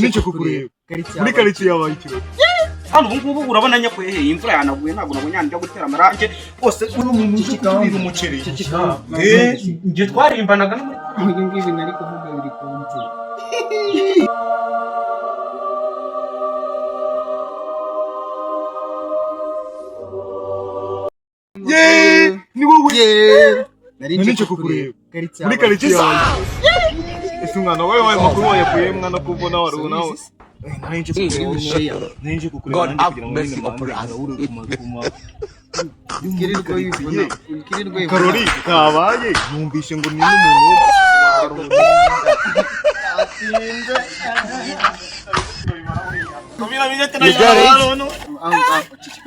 nje kukureba muri karitsiye yabaye ikiro hano ubu ngubu urabona nyakwehe imvura yanaguye ntabwo nabonye njya gutera amarange bose umuntu uje kutubira umuceri nje twarimbanaga no muri ngibi nari kuvuga biri konti ni wowe nari nje kukureba muri karitsiye yabaye ese umwana wawe makuru wayakuye mwana kubona warubona nje kukureba karori kabaye yumvishe ngo ni n'umuntu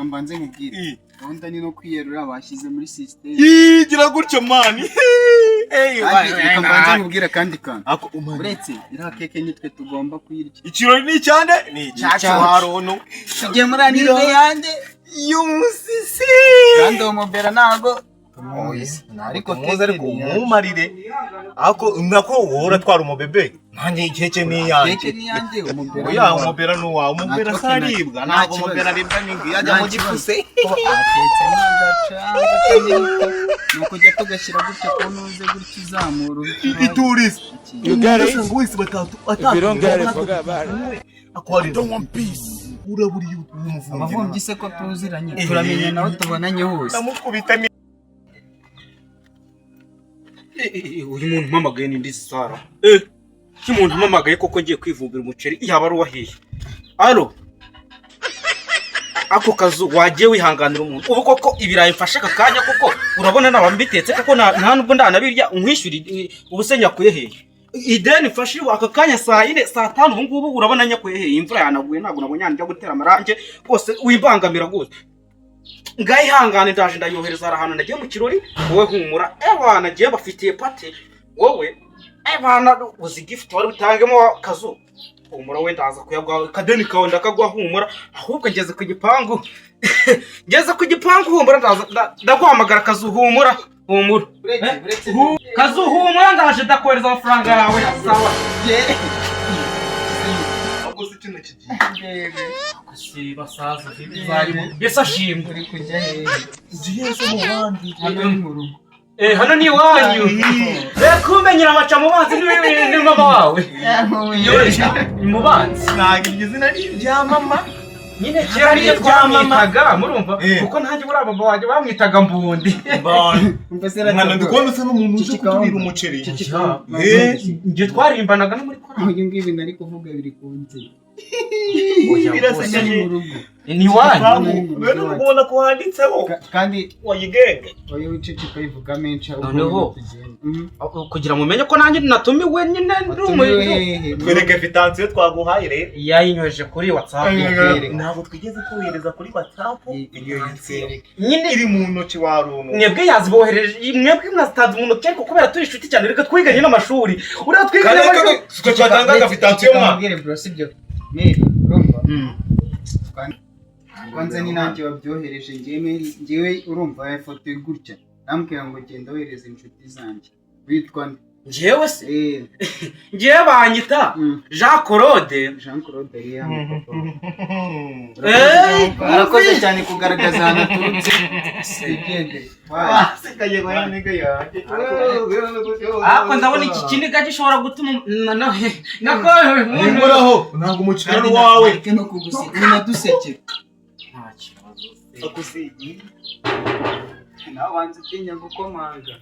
mbanze nkubwire gahunda ni no kwiyerura bashyize muri system yigira gutyo mani mbanze nkubwire kandi uretse iriya keke nitwe tugomba kuyirya ikirori ni icyande ni icyacu harono tugiye muri anive yande y'umusisi kandi uwo mobera ntago ariko tuzi ariko umumarire ako nako wora twara umubebe nanjye ikeke ni yanjye umubera n'uwa umubera saribwa ntabwo umubera aribwa n'ingi yajya mu gipuse atetse n'agaca nuko jya tugashyira gutya ko nuze gutya izamura iturisi yogare ngo wese batatu akwari don't want peace uraburiye abavumbyi se ko tuziranye turamenye nawe tubonanye hose namukubita uyu muntu mpamagaye ni ndisi Sara umuntu mpamagaye koko ngiye kwivumbira umuceri yaba ari uwahiye alo ako kazu wagiye wihanganira umuntu ubu koko ibirayi mfashe akanya koko urabona naba mbitetse koko nta nubwo ndanabirya unkwishyura ubuse nyakuye hehe ideni mfashe aka kanya saa 4 saa 5 ubu ngubu urabona nyakuye hehe imvura yanaguye ntabwo nabonye njya gutera amarange bose wibangamira gose ngaye hangane ndaje ndayohereza ahantu nagiye mu kirori wowe humura ebana giye bafitiye pate wowe ebana uzi gift wari utangemo kazo humura we ndaza kuyagwa kadeni kawe ndakagwa humura ahubwo ngeze ku gipangu humura ndaguhamagara kazo humura kazo humura ndaje ndakohereza amafaranga yawe sawa kino kigiye si basaza bizarimo yesa shimwe uri kujya hehe ugiye so mu bandi hano ni wanyu kumenyera amaca mu banzi ni mama wawe mu banzi ntago iryo zina rya mama nyine kera niyo twamwitaga murumva kuko ntanjye muri aba waje bamwitaga mbundi mwana ndikubona usa n'umuntu uje kutubira umuceri nje twarimbanaga no muri kora uyu ngibi nari kuvuga biri konti birasanya mu rugo ni wanyu bene ubona ko handitseho kandi wayigenge oya wiceceka ivuga menshi noneho kugira ngo umenye ko nanjye natumiwe nyine twereke invitation twaguhaye rero yayinyoje kuri WhatsApp ntabwo twigeze kohereza kuri WhatsApp nyine iri mu ntoki wa runtu mwebwe yazibohereje mwebwe mwazitanze mu ntoki ariko kubera turi inshuti cyane reka twiganye n'amashuri uriya twiganye n'amashuri twatanga invitation mwabwire bro sibyo Mary urumva kwanza ni nanjye wabyohereje ngewe urumva ifoto gutya nambwira ngo genda wohereza inshuti zanjye witwa ngewe se ngewe banyita Jean Claude arakoze cyane kugaragaza ahantu aturutse ako ndabona iki kiniga gishobora gutuma nkoraho ntabwo umukino wawe no kugusekera dusekera nawe wanze utinya gukomanga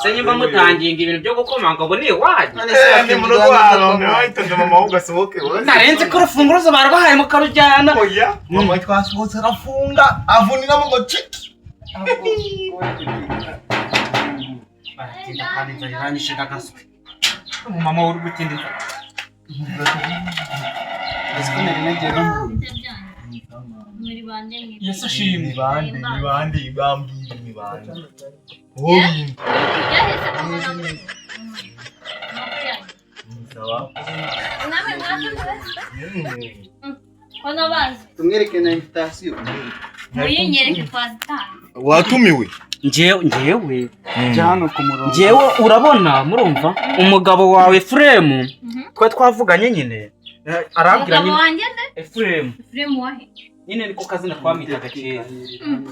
se nyuma mutanginga ibintu byo gukomanga ubu ni iwanyu ni mu rugo wawe wahitaga mama wowe ugasohoke narenze ko urufunguzo barabahaye mukarujyana oya mama twasohotse arafunga avuniramo ngo ciki baratinda kandi nzayirangije gagaswe mama uri gutinda ese ko nari nagiye no mu rugo muri bande Yesu ashimwe ni bandi bambwira ni bandi yahise kumeza neza sawa namwe mwatumwe kono bazi tumwereke na invitation muyinyereke twazitanga watumiwe njyewe cyano ku murongo njyewe urabona murumva umugabo wawe Fremu twe twavuganye nyine arambwira umugabo wanjye nde Ephraim wahe nyine niko kazina twamwitaga kera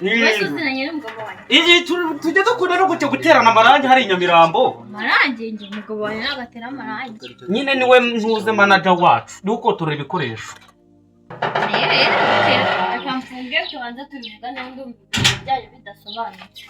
wese uzinanye n'umugabo wanjye iyi tujye dukunda no guterana amarangi hari Nyamirambo amarangi njye umugabo wanjye nagatera amarangi nyine niwe ntuze manager wacu nuko tureba ibikoresho reka mfunge tubanza tubivuga n'undi byayo bidasobanutse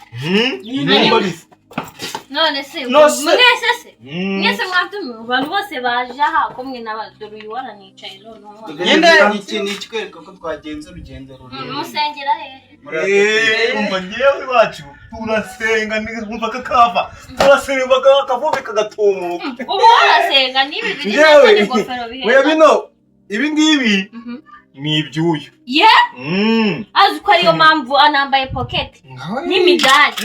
none se mwese mwatumiwe abantu bose baje aha ko mwe n'abadore uyu waranicaye noneho nyine iki ni ikwereka ko twagenze urugendo rurerure musengera hehe umva ngewe iwacu turasenga nkumva kakava turasenga akavubi kagatumuka ubu warasenga n'ibi biri neza n'ingofero bihera bino ibi ngibi ni ibyuya azi ko ariyo mpamvu anambaye pocket n'imidari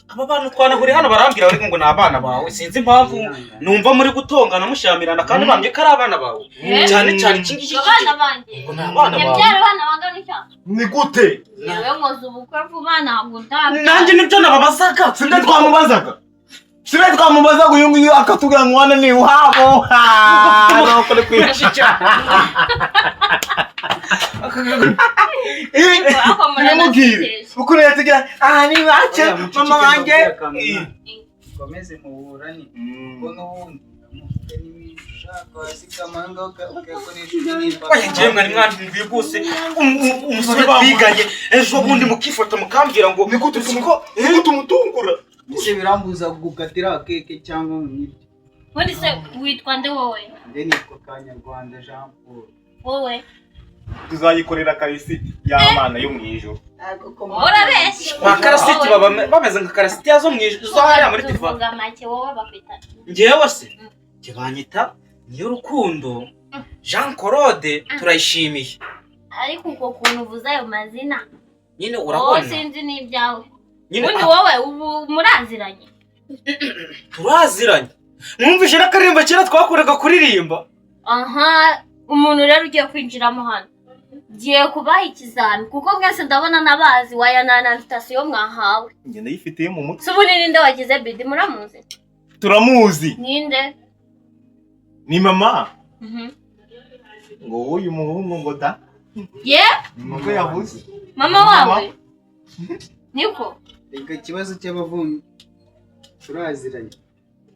aba bantu twanahuriye hano barambwira bari ngo ni abana bawe sinzi impamvu numva muri gutongana mushamirana kandi bambye ko ari abana bawe cyane cyane iki ngiki abana banjye yabyara abana bangana cyane ni gute yewe nkoze ubukwe vuba ntabwo ndabi nanjye nibyo nababazaga sinde twamubazaga uyu nguyu akatubwira ngo wana ni wabo nuko ni kwishikira nimubwire ukuntu yatugira aha ni wacu mama wanjye ukomeze muburane kuko n'ubundi ushaka wasikamanga ukayakoresha oya njyewe mwari mwandimviye rwose umusore twiganye ejo bundi mukifata mukambwira ngo ni gute umutungura ese birambuza gukatira keke cyangwa mwibyo ubundi se witwa nde wowe nde nitwa Kanyarwanda Jean Paul wowe tuzayikorera karisiti y'amana yo mu ijoro urabeshya ba karasiti bameze nka karasiti yazo mu ijoro zo hariya muri diva uvuga make wowe bafita njyewe se njye banyita niyo rukundo Jean Claude turayishimiye ariko uko kuntu uvuze ayo mazina nyine wowe urabona sinzi n'ibyawe nyine ubundi wowe ubu muraziranye turaziranye mwumvishe n'akaririmbo kera twakoraga kuririmba aha umuntu rero ugiye kwinjiramo hano giye kubaha ikizami kuko mwese ndabona nabazi wayanana sitasiyo mwahawe njye ndayifitiye mu mutwe se ubundi ninde wagize bidi muramuzi turamuzi ninde ni mama ngo uyu muhungu ngo da ye nuko yavuze mama wawe niko reka ikibazo cy'abavumyi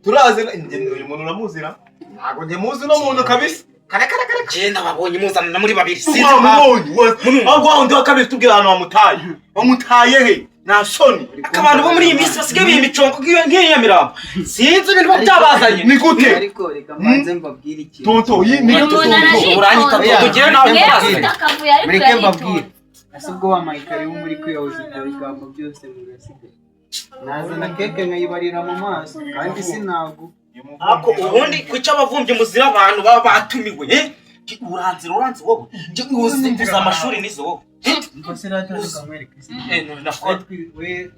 turaziranye uyu muntu uramuzira ntabwo njye muzi no muntu kabisa kare genda babonye muzana muri babiri sinzi ahubwo wundi wa kabiri tubwira ahantu wamutaye he nta soni abantu bo muri iyi minsi basigaye biha imicongo nk'iyo Nyamirambo sinzi ibintu byabazanye ni gute ariko reka mbanze mbabwire iki tonto iyi ni uranyita tugire nawe mureke mbabwire ese ubwo wamayikari wo muri kwiyoza ibigambo byose mugasigaye nazana keke nkayibarira mu maso kandi sinago ako ubundi kwica abavumbyi muzira abantu baba batumiwe uranzira wowe uzi amashuri nizo wowe mbese ratandika mwereka isi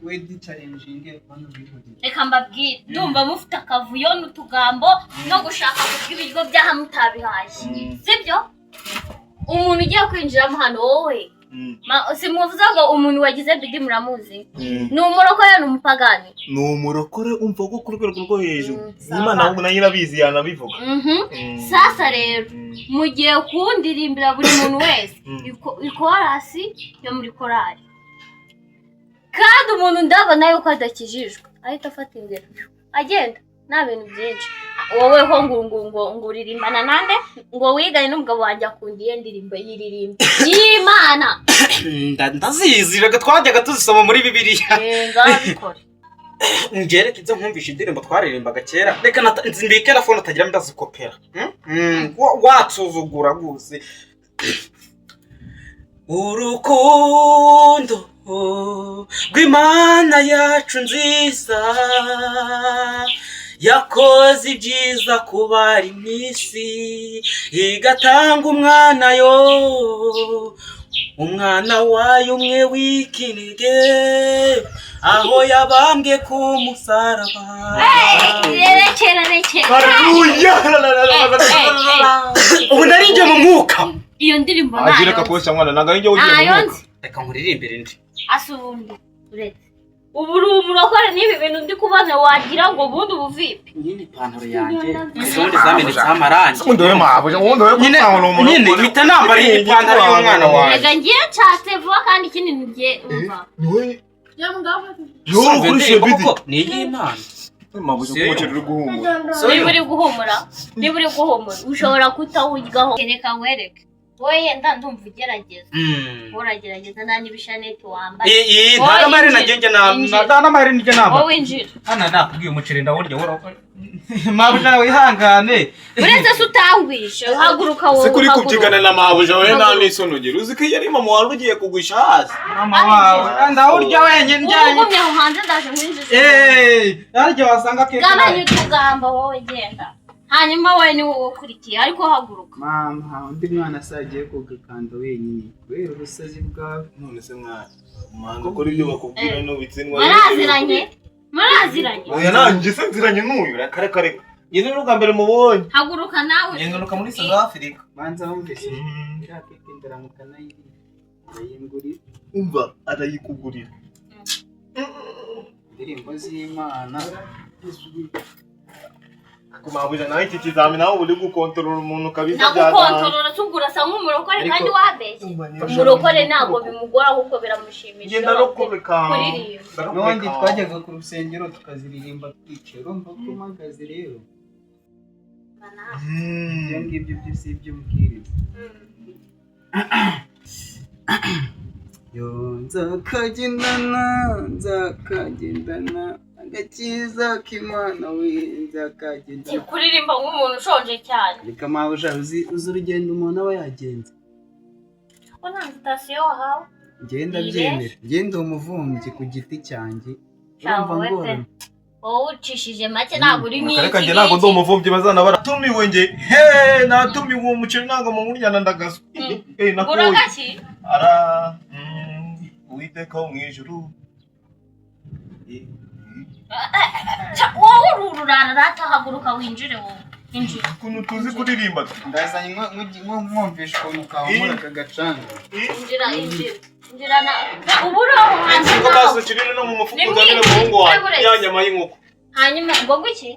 we di challenging bano bivugira reka mbabwire ndumva mufite akavuyo n'utugambo no gushaka kurya ibiryo byaha mutabihaye sibyo umuntu ugiye kwinjiramo hano wowe simuvuze ngo umuntu wagize bidi muramuzi ni umurokore ni umupagani ni umurokore umva ko ku rwego rwo hejuru imana ahubwo nayo irabizi yanabivuga sasa rero mugiye kundirimbira buri muntu wese ikorasi yo muri korari kandi umuntu ndabona yuko adakijijwe ahita afata ingero agenda nta bintu byinshi wowe ho ngo uririmbana nande ngo wigane n'umugabo wanjye akundiye ndirimbo yiririmba y'Imana ndazizi rega twajyaga tuzisoma muri Bibiliya ngabikora ngereke ibyo nkumvisha indirimbo twaririmbaga kera reka nzimbike na phone atagira ndazikopera watsuzugura guse urukundo rw'Imana yacu nziza yakoze ibyiza ku bari mu isi igatanga umwana wayo umwe w'ikinege aho yabambwe ku musaraba rekera ubu narinjye mu mwuka iyo ndirimbo nayo reka kosha mwana nanga ninjye ugiye mu mwuka reka nkuririmbire ndi asubundi uretse ubu uri umurokore n'ibi bintu ndi kubona wagira ngo ubundi ubuvipi nyine ipantaro yanjye izindi zamenetseho amarangi Undoye mabuja nyine mpita nambara ipantaro y'umwana wawe rega ngiye nshatse vuba kandi ikindi ngiye umva yo kurishe bidi ni iy'Imana mabuja umuceri uri guhumura niba uri guhumura ushobora kutawuryaho reka wereke wowe yenda ndumva ugerageza uragerageza nta n'ibishaneti wambaye nta n'amaherena njye nta n'amaherena njye namba wowe winjira hano nakubwiye umuceri ndawurya mabuja wihangane uretse se utangwishe uhaguruka wowe sikuri kubyigana na mabuja we nta n'isonogera uzi ko iyo ari mama wari ugiye kugwisha hasi mama wawe ndawurya wenyine njyanye ugumye aho hanze ndaje nkwinjize ariko wasanga kenshi gabanya utugamba wowe genda hanyuma wowe ni wowe ukurikiye ariko haguruka mama undi mwana asagiye kugakanda wenyine kubera ubusazi bwawe none se mwana ukora ibyo bakubwira n'ubitsinwa muraziranye oya nanjye se nziranye n'uyu kare ngeze n'ubwa mbere mubonye haguruka nawe ngenduka muri South Africa banza wumvise yakeke ndaramuka nayingurira umva arayikugurira indirimbo z'Imana kumabuja nawe iki kizami nawe uri gukontorora umuntu kabisa nagukontorora tugura sa nk'umurokore kandi wabeshye umurokore ntabwo bimugora ahubwo biramushimisha ngenda no kubeka n'ubundi twajyaga ku rusengero tukaziririmba twicaye urumva ko mpagaze rero ibyo ngibyo byose iby'umubwiriza yo nzakagendana agakiza k'Imana we nzakagendana kuririmba nk'umuntu ushonje cyane reka mabuja uzi urugendo umuntu aba yagenze ko nta sitasiyo wahawe ngenda byemera ngenda umuvumbyi ku giti cyanjye urumva ngora wowe ucishije make ntabwo uri mwinshi reka njye ntabwo ndi umuvumbyi bazana baratumiwe njye natumiwe uwo muceri ntabwo muwuryana ndagaso uragashyi ara uwiteka wo mu ijuru wowe ururara ratahaguruka winjire wowe injira ukuntu tuzi kuririmba ndazanye mwumvisha ukuntu kahumura kagacanga injira na ubura hanze ngo basukirire no mu mufuko uzanire umuhungu wawe ya nyama y'inkoko hanyuma ngo guki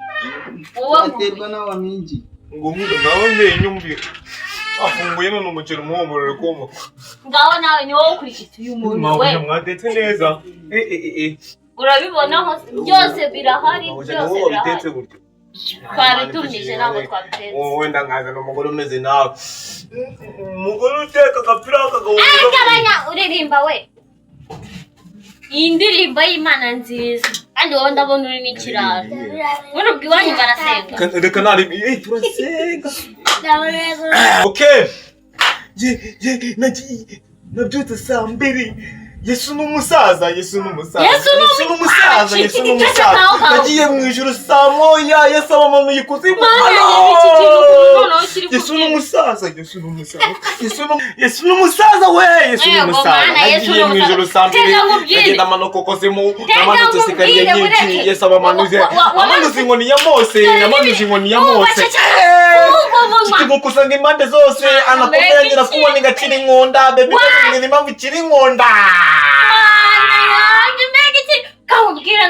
wowe aterwa n'abamingi ngo ngaho njye nyumvira afunguye none umuceri umuhumurire kumuka ngaho nawe ni wowe ukurikije uyu muntu we mwadetse neza urabibona byose birahari byose birahari twabitumije ntabwo twabitetse wenda nkazana umugore umeze nawe umugore uteka agapira kagahumura gabanya uririmba we iyi ndirimbo y'Imana nziza kandi wowe ndabona uri n'ikiraro muri ubwo iwanyu barasenga reka naribi turasenga okay nabyutse saa mbiri Yesu n'umusaza nagiye mu ijuru saa moya Yesu abamanuye ikuzimu Yesu n'umusaza we nagiye mu ijuru saa mbiri agenda amanuka kuzimu namanutse sikariye nyinshi Yesu abamanuze inkoni ya Mose kigukusanga impande zose anakomeye agira kubona igacira inkonda bebe ngira impamvu ikiri inkonda kamubwira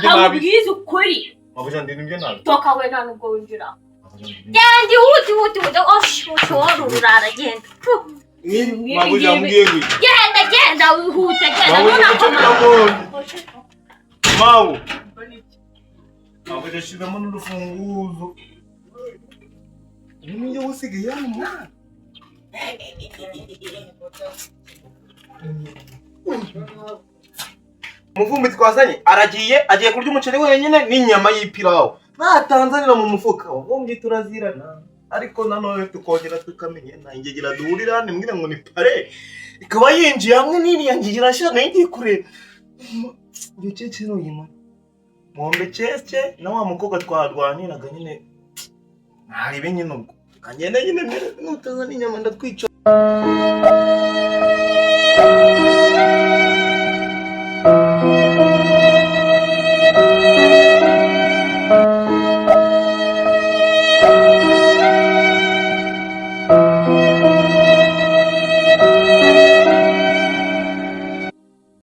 kamubwiza ukuri mabuja ndirimbye nabi toka we nta nubwo winjira genda huti ushobora ururara genda mabuja mbwiye ngo genda wihute mabuja shizamo n'urufunguzo niyo usigaye hano mwana umuvumbi twazanye agiye kurya umuceri wenyine n'inyama y'ipirawu natanzanira mu mufuka ubundi turazirana ariko nanone tukongera tukamenyana ingegera duhurira nimbwira ngo ni pare ikaba yinjiye hamwe n'iriya ngegera shana ngiye kureba gicece n'uyima mombe cece na wa mukobwa twarwaniraga nyine ntari nyine ubwo kagenda nyine nutazana inyama ndatwica